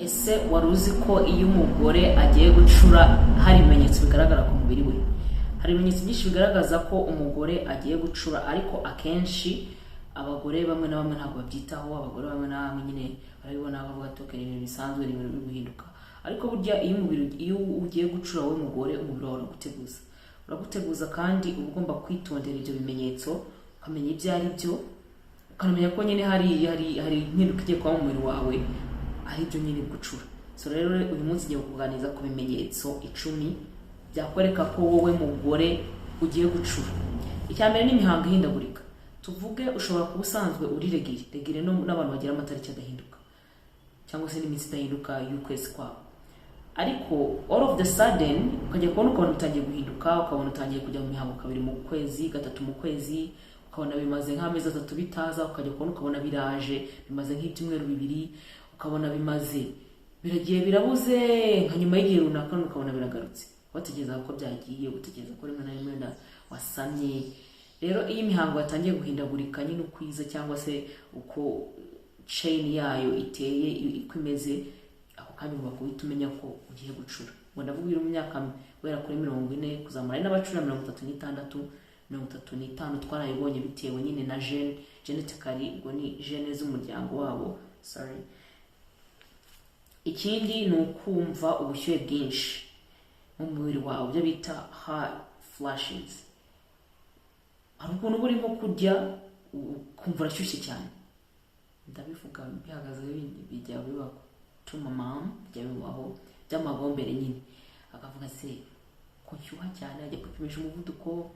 ese wari uzi ko iyo umugore agiye gucura hari ibimenyetso bigaragara ku mubiri we? Hari ibimenyetso byinshi bigaragaza ko umugore agiye gucura, ariko akenshi abagore bamwe na bamwe ntabwo babyitaho. Abagore bamwe na bamwe nyine barabibona bavuga ati okay, ibintu bisanzwe, ibintu biri guhinduka. Ariko burya iyo ugiye gucura wowe mugore, umubiri wawe uraguteguza kandi uba ugomba kwitondera ibyo bimenyetso, ukamenya ibyo ari byo, ukamenya ko nyine hari impinduka igiye kuba mu mubiri wawe, ari byo nyine gucura. So rero uyu munsi ngiye kukuganiriza ku bimenyetso 10 byakwereka ko wowe mugore ugiye gucura. Icya mbere ni imihango ihindagurika. Tuvuge ushobora kuba usanzwe uri regire n'abantu bagira amatariki adahinduka cyangwa se n'iminsi idahinduka y'ukwezi kwabo, ariko all of the sudden ukajya kubona ukabona utangiye guhinduka, ukabona utangiye kujya mu mihango 2 mu kwezi, 3 mu kwezi, ukabona bimaze nk'amezi 3 bitaza, ukajya kubona ukabona biraje bimaze nk'ibyumweru 2, ukabona bimaze biragiye birabuze, nka nyuma y'igihe runaka ukabona biragarutse, wategereza ko byagiye, utegereza ko rimwe na rimwe wasamye. Rero iyo imihango yatangiye guhindagurika nyine ukwiza cyangwa se uko chain yayo iteye uko imeze, ako kanya uba kuhita umenya ko ugiye gucura. Ngo ndavuga mu myaka wera kuri 40 kuzamura ari n'abacura 36 35 twarayibonye bitewe nyine na genetically, ngo ni gene z'umuryango wabo. Ikindi ni ukumva ubushyuhe bwinshi mu mubiri wawe, byo bita hot flashes. Hari ukuntu uba urimo kurya ukumva urashyushye cyane, ndabivuga bihagaze bijya bibaho tumama bijya bibaho by'amagombere nyine, akavuga se kucyuha cyane, ajya gupimisha umuvuduko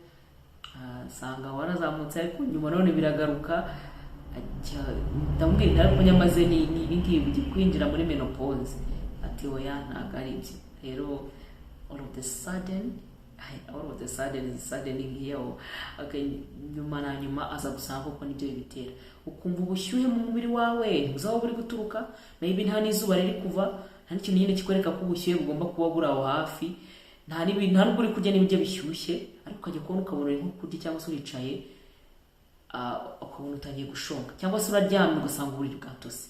sanga warazamutse, ariko nyuma none biragaruka. Ndamubwira ariko nyamaze ni ibingibi kwinjira muri menopause, ati oya ntabwo ari ibyo. Rero all of the sudden here, nyuma na nyuma aza gusanga ko nibyo bibitera. Ukumva ubushyuhe mu mubiri wawe ntuzaba buri guturuka, maybe nta n'izuba riri kuva, nta n'ikintu nyine kikwereka ko ubushyuhe bugomba kuba buri aho hafi, nta n'ubwo uri kurya n'ibiryo bishyushye, ariko ukajya kubona ukabona uri nko kurya cyangwa se uricaye ukabona utangiye gushonga, cyangwa se uraryamye ugasanga uburiri bwatose.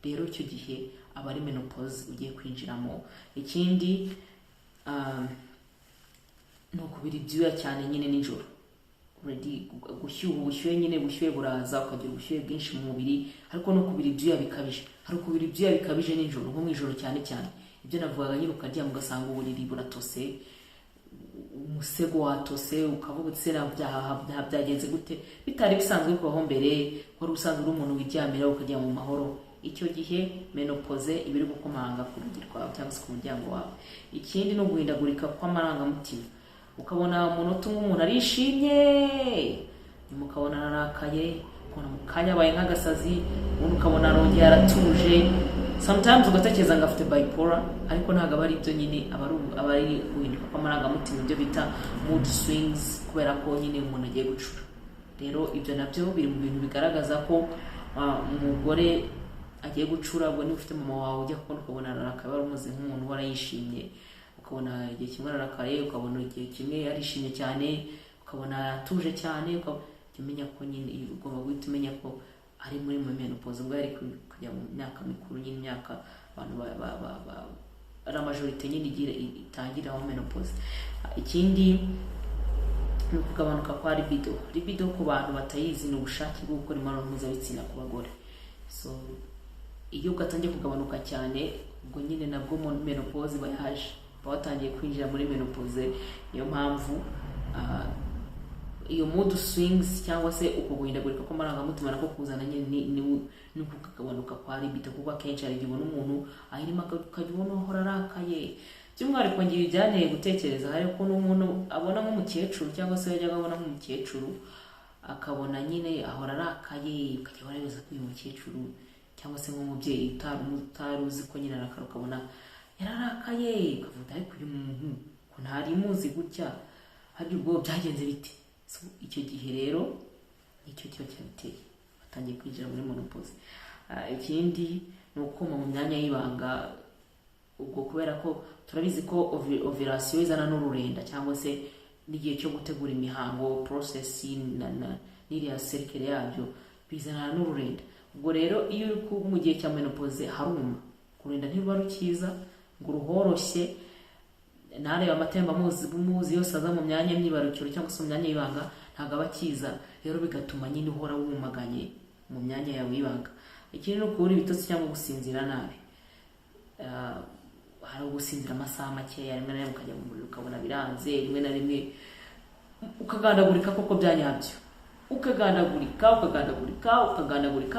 Rero icyo gihe aba ari menopause ugiye kwinjiramo. Ikindi ni ukubira ibyuya cyane nyine nijoro, ubushyuhe nyine bushyuhe buraza, ukagira ubushyuhe bwinshi mu mubiri, ariko no kubira ibyuya bikabije. Hari ukubira ibyuya bikabije nijoro, nko mu ijoro cyane ibyo navugaga nyine, ukaryama ugasanga uburiri buratose, umusego watose, ukavuga ati se byagenze gute, bitari bisanzwe kubaho mbere, wari usanzwe uri umuntu wiryamira ukajya mu mahoro. Icyo gihe menopause iba iri gukomanga ku rugi rwawe cyangwa se ku muryango wawe. Ikindi ni uguhindagurika kw'amarangamutima, ukabona umunota umwe umuntu arishimye, nyuma ukabona ararakaye, ukabona mu kanya abaye nk'agasazi, ubundi ukabona arongeye aratuje. Sometimes ugatekereza ngo afite bipolar, ariko ntabwo aba ari ibyo nyine, aba ari guhinduka kw'amarangamutima, ibyo bita mood swings, kubera ko nyine umuntu agiye gucura. Rero ibyo nabyo biri mu bintu bigaragaza ko umugore agiye gucura. Ubwo niba ufite mama wawe ujya kubona ukabona ararakaye, wari umeze nk'umuntu warayishimye, ukabona igihe kimwe ararakaye, ukabona igihe kimwe arishimye cyane, ukabona atuje cyane, umenya ko nyine ugomba guhita umenya ko ari muri menopause, ubwo ari kujya mu myaka mikuru, nyine imyaka abantu ari majorite nyine itangiraho menopause. Ikindi ni ukugabanuka kwa libido ku bantu batayizi, ni ubushake bwo gukora imibonano mpuzabitsina ku bagore. So iyo gatangiye kugabanuka cyane, ubwo nyine nabwo menopause bayaje, batangiye kwinjira muri menopause. Niyo mpamvu iyo mood swings cyangwa se uko guhindagurika kw'amarangamutima nako kuzana nyine ni ukagabanuka kwa libido, kuko akenshi hari igihe ubona umuntu ahirima ukajya ubona ahora arakaye. By'umwihariko ngira ibyanteye gutekereza, hari ukuntu umuntu abona nk'umukecuru, cyangwa se yajyaga abona nk'umukecuru akabona nyine ahora arakaye, ukajya urabeza ko uyu mukecuru cyangwa se nk'umubyeyi utari uzi ko nyine arakara, ukabona yararakaye, ukavuga ariko uyu muntu ko ntari muzi gutya, hari ubwo byagenze bite? So icyo gihe rero nicyo kiba cyabiteye, batangiye kwinjira muri menopause. Ikindi ni ukuma mu myanya y'ibanga, ubwo kubera ko turabizi ko ovulation izana n'ururenda, cyangwa se n'igihe cyo gutegura imihango, process n'iriya circle yabyo bizana n'ururenda. Ubwo rero iyo uri mu gihe cya menopause haruma, kurinda ntiruba rukiza ngo ruhoroshye, nareba amatemba muzi yose aza mu myanya y'imyibarukiro cyangwa se mu myanya y'ibanga ntabwo aba akiza, rero bigatuma nyine uhora wumaganye mu myanya yawe y'ibanga. Ikindi ni ukubura ibitotsi cyangwa gusinzira nabi. Hari ugusinzira amasaha makeya, rimwe na rimwe ukajya mu muriro ukabona biranze, rimwe na rimwe ukagandagurika koko byanyabyo, ukagandagurika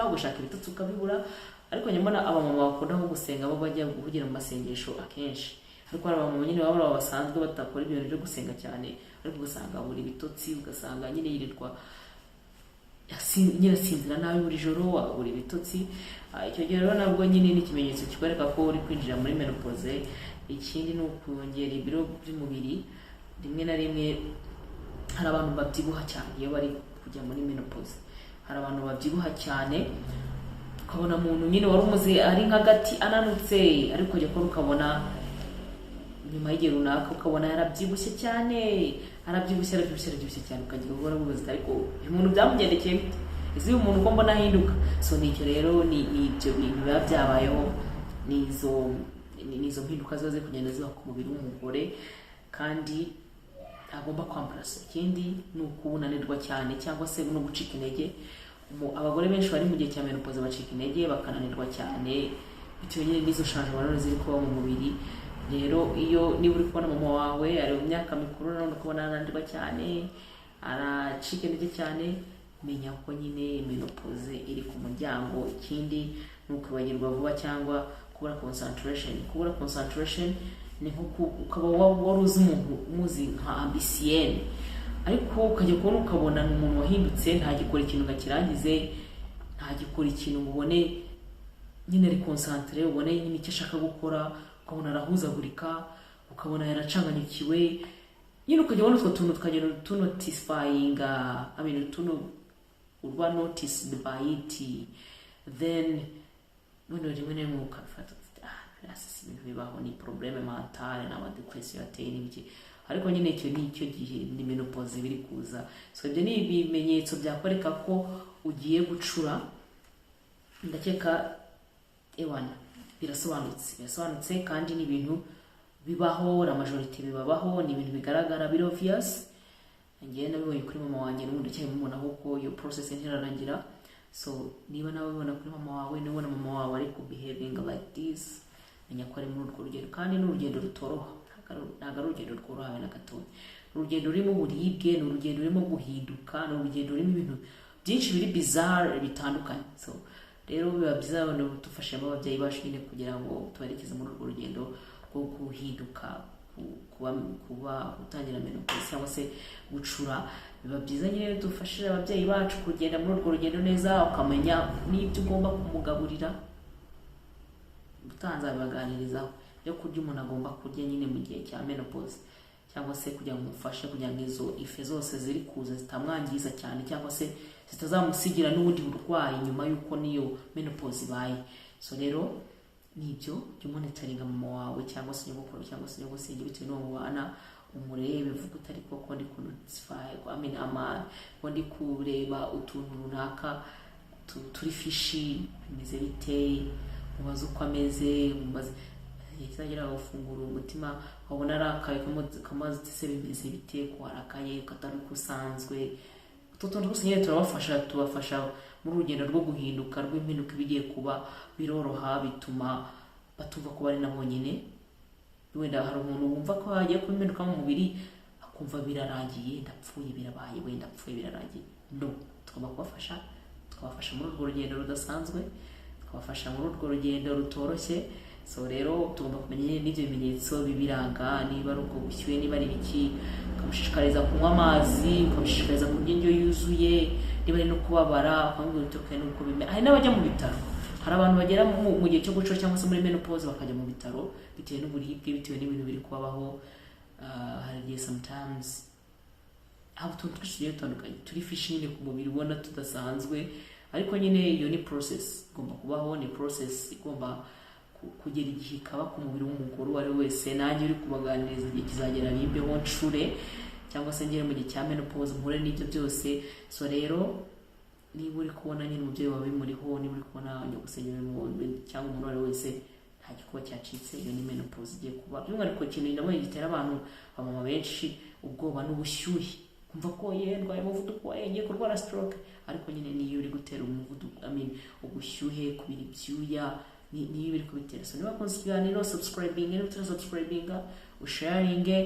ugashaka ibitotsi ukabibura. Ariko nyamara abamama bakunda nko gusenga bo bajya guhugira mu masengesho akenshi, ariko hari abamama nyine baba basanzwe batakora ibintu byo gusenga cyane, ariko ugasanga buri bitotsi, ugasanga nyine yirirwa nyine asinzira nabi buri joro, buri bitotsi. Icyo gihe rero nabwo nyine ni ikimenyetso kikwereka ko uri kwinjira muri menopause. Ikindi ni ukongera ibiro by'umubiri. Rimwe na rimwe hari abantu babyibuha cyane iyo bari kujya muri menopause, hari abantu babyibuha cyane, ukabona umuntu nyine wari umuze ari nk'agati ananutse, ariko ujya kubona ukabona nyuma y'igihe runaka ukabona yarabyibushye cyane, arabyibushye cyane, ukagira ubwo wibaza ariko uyu muntu byamugendekeye bite, ese uyu muntu uko mbona ahinduka. So nicyo rero ni ibyo bintu biba byabayeho, nizo mpinduka ziba kugenda ziba ku mubiri w'umugore kandi agomba kwambara. Ikindi ni ukunanirwa cyane cyangwa se no gucika intege. Abagore benshi bari mu gihe cya menopause bacika intege bakananirwa cyane bitewe n'izo changement ziri kuba mu mubiri. Rero iyo niba uri kubona mama wawe ari mu myaka mikuru none ukabona ananirwa cyane, aracika intege cyane, menya ko nyine menopause iri ku muryango. Ikindi ni ukwibagirwa vuba cyangwa kubura concentration. Ni nko ukaba waruzi umuntu umuzi nka ambitienne, ariko ukajya kubona ukabona umuntu wahindutse ntagikora ikintu ngakirangize, ntagikora ikintu ubone nyine ari concentré, ubone nyine icyo ashaka gukora, ukabona arahuzagurika, ukabona yaracanganyukiwe, nyine ukajya ubona utwo tuntu tukagenda tunotifying, urwa noticed by it, then none rimwe na rimwe ukafata si ibintu bibaho, ni probleme mentale n'amadepression yateye n'ibiki. Ariko nyine icyo ni icyo gihe ni menopause biri kuza. So ibyo ni ibimenyetso byakwereka ko ugiye gucura. Ndakeka birasobanutse kandi ni ibintu bibaho, la majorité bibabaho, ni ibintu bigaragara, biri obvious. Ngiye nabibonye kuri mama wanjye n'ubundi cyane mubona ko iyo process ntirarangira. So niba nawe ubona kuri mama wawe, nubona mama wawe ari behaving like this, menya ko ari muri urwo rugendo, kandi n'urugendo rutoroha, ntabwo ari urugendo rworoha na gato. Urugendo rurimo uburibwe, ni urugendo rurimo guhinduka, ni urugendo rurimo ibintu byinshi biri bizarre bitandukanye. So rero biba byiza abantu dufashemo ababyeyi bacu nyine kugira ngo tubarekeze muri urwo rugendo rwo guhinduka, kuba gutangira menopause cyangwa se gucura. Biba byiza nyine dufashije ababyeyi bacu kugenda muri urwo rugendo neza, ukamenya n'ibyo ugomba kumugaburira, utanza baganirizaho yo kurya umuntu agomba kurya nyine mu gihe cya menopause, cyangwa se kugira ngo umufashe kugira ngo izo ife zose ziri kuza zitamwangiza cyane, cyangwa se zitazamusigira n'ubundi burwayi nyuma y'uko niyo menopause ibaye. So rero nibyo jya monitoringa mama wawe cyangwa se nyogokuru cyangwa se nyogosenge bitewe n'uwo mubana, umurebe vuga utari koko ndi kunotify ko ndi kureba utuntu runaka turi fishi bimeze biteye, mubaze uko ameze, mubaze izagira ufungura umutima wabona arakaye kamaze se bimeze bite, ko arakaye ukatari kusanzwe. Utuntu twose nyine tubafasha muri urugendo rwo guhinduka, rw'impinduka bigiye kuba biroroha, bituma batumva ko bari nabo nyine. Wenda hari umuntu wumva ko hagiye kubimpinduka mu mubiri akumva birarangiye, ndapfuye birabaye, wenda apfuye birarangiye. No, tugomba twabafasha muri urwo rugendo rudasanzwe, twabafasha muri urwo rugendo rutoroshye. So rero tugomba kumenya n'ibyo bimenyetso bibiranga, niba ari ubwo bushyuhe, niba ari biki, ukamushishikariza kunywa amazi, ukamushishikariza kurya indyo yuzuye, niba ari no kubabara ukamubwira utuke nuko bimera. Hari n'abajya mu bitaro, hari abantu bagera mu gihe cyo gucura cyangwa se muri menopause bakajya mu bitaro bitewe n'uburibwe, bitewe n'ibintu biri kubabaho. Hari igihe sometimes aho utuntu twinshi dutandukanye turi fishi nyine ku mubiri ubona tudasanzwe, ariko nyine iyo ni process igomba kubaho, ni process igomba kugera igihe ikaba ku mubiri w'umugore uwo ari we wese. Nanjye uri kubaganiriza igihe kizagera bimbeho ncure, cyangwa se ngere mu gihe cya menopause mpure n'ibyo byose. So rero niba uri kubona nyine umubyeyi wawe bimuriho, niba uri kubona nyogosenge cyangwa umuntu uwo ari we wese, nta gikuba cyacitse, iyo ni menopause igiye kuba. By'umwihariko ikintu ndabona gitera abantu abamama benshi ubwoba n'ubushyuhe, kumva ko ndwaye umuvuduko, ngiye kurwara stroke, ariko nyine niyo uri gutera umuvuduko, ubushyuhe, kubira ibyuya, niyo biri kubitera. So niba wakunze ikiganiro, subscribing, niba utari subscribing, usharinge,